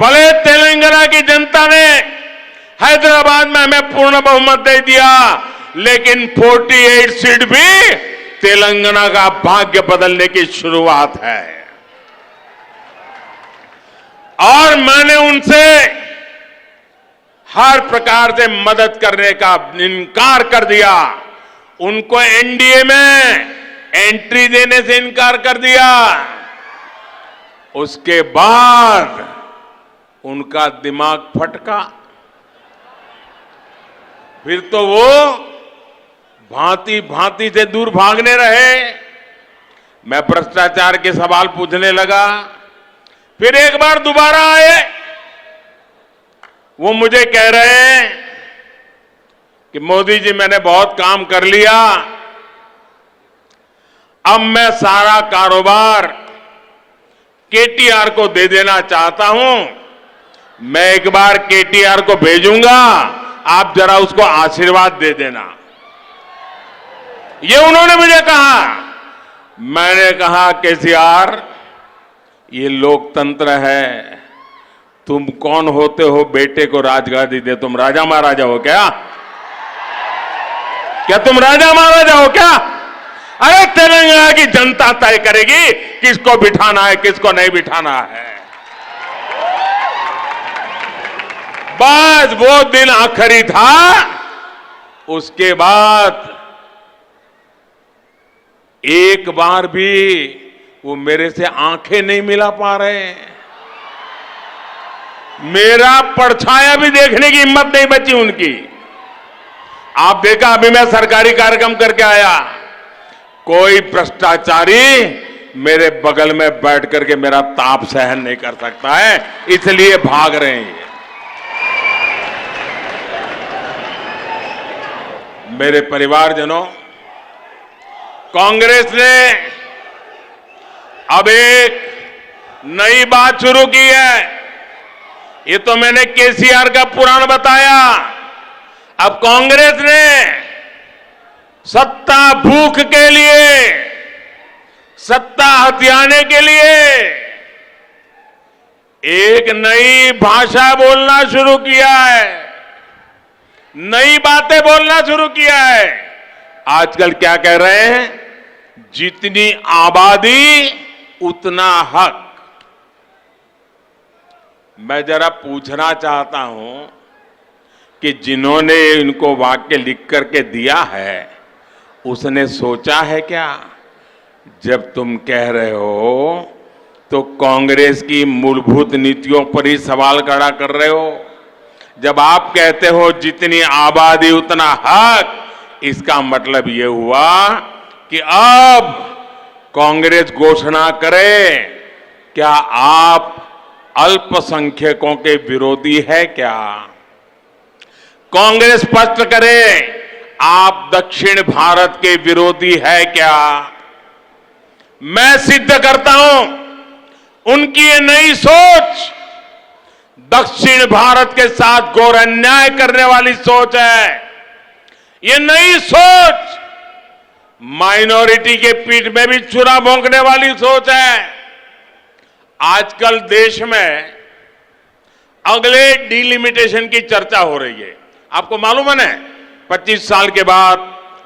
भले तेलंगाना की जनता ने हैदराबाद में हमें पूर्ण बहुमत दे दिया, लेकिन 48 सीट भी तेलंगाना का भाग्य बदलने की शुरुआत है। और मैंने उनसे हर प्रकार से मदद करने का इनकार कर दिया। उनको एनडीए में एंट्री देने से इनकार कर दिया। उसके बाद उनका दिमाग फटका। फिर तो वो भांति भांति से दूर भागने रहे। मैं भ्रष्टाचार के सवाल पूछने लगा, फिर एक बार दोबारा आए। वो मुझे कह रहे हैं कि मोदी जी मैंने बहुत काम कर लिया, अब मैं सारा कारोबार केटीआर को दे देना चाहता हूं। मैं एक बार केटीआर को भेजूंगा, आप जरा उसको आशीर्वाद दे देना। ये उन्होंने मुझे कहा। मैंने कहा केसीआर, ये लोकतंत्र है, तुम कौन होते हो बेटे को राजगादी दे? तुम राजा महाराजा हो क्या? क्या तुम राजा महाराजा हो क्या? अरे तेलंगाना की जनता तय करेगी किसको बिठाना है, किसको नहीं बिठाना है। बस वो दिन आखिरी था। उसके बाद एक बार भी वो मेरे से आंखें नहीं मिला पा रहे। मेरा परछाया भी देखने की हिम्मत नहीं बची उनकी। आप देखा, अभी मैं सरकारी कार्यक्रम करके आया, कोई भ्रष्टाचारी मेरे बगल में बैठ करके मेरा ताप सहन नहीं कर सकता है, इसलिए भाग रहे हैं। मेरे परिवारजनों, कांग्रेस ने अब एक नई बात शुरू की है। ये तो मैंने केसीआर का पुराण बताया। अब कांग्रेस ने सत्ता भूख के लिए, सत्ता हथियाने के लिए एक नई भाषा बोलना शुरू किया है, नई बातें बोलना शुरू किया है। आजकल क्या कह रहे हैं? जितनी आबादी उतना हक। मैं जरा पूछना चाहता हूं कि जिन्होंने इनको वाक्य लिख करके दिया है, उसने सोचा है क्या? जब तुम कह रहे हो तो कांग्रेस की मूलभूत नीतियों पर ही सवाल खड़ा कर रहे हो। जब आप कहते हो जितनी आबादी उतना हक, इसका मतलब यह हुआ कि अब कांग्रेस घोषणा करे, क्या आप अल्पसंख्यकों के विरोधी है क्या? कांग्रेस स्पष्ट करे, आप दक्षिण भारत के विरोधी है क्या? मैं सिद्ध करता हूं, उनकी ये नई सोच दक्षिण भारत के साथ घोर अन्याय करने वाली सोच है। ये नई सोच माइनॉरिटी के पीठ में भी छुरा भोंकने वाली सोच है। आजकल देश में अगले डिलिमिटेशन की चर्चा हो रही है। आपको मालूम है ना, 25 साल के बाद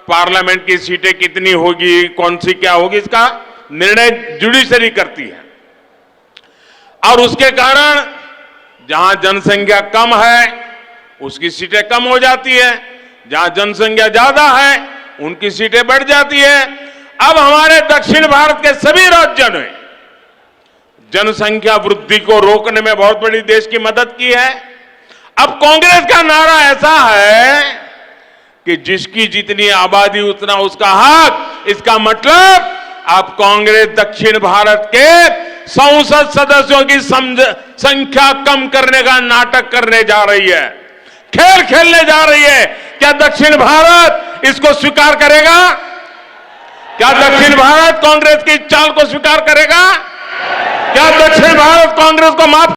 पार्लियामेंट की सीटें कितनी होगी, कौन सी क्या होगी, इसका निर्णय जुडिशरी करती है। और उसके कारण जहां जनसंख्या कम है उसकी सीटें कम हो जाती है, जहां जनसंख्या ज्यादा है उनकी सीटें बढ़ जाती है। अब हमारे दक्षिण भारत के सभी राज्यों ने जनसंख्या वृद्धि को रोकने में बहुत बड़ी देश की मदद की है। अब कांग्रेस का नारा ऐसा है कि जिसकी जितनी आबादी उतना उसका हक। इसका मतलब अब कांग्रेस दक्षिण भारत के संसद सदस्यों की संख्या कम करने का नाटक करने जा रही है, खेल खेलने जा रही है। क्या दक्षिण भारत इसको स्वीकार करेगा? क्या दक्षिण भारत कांग्रेस की चाल को स्वीकार करेगा? क्या दक्षिण भारत कांग्रेस को माफ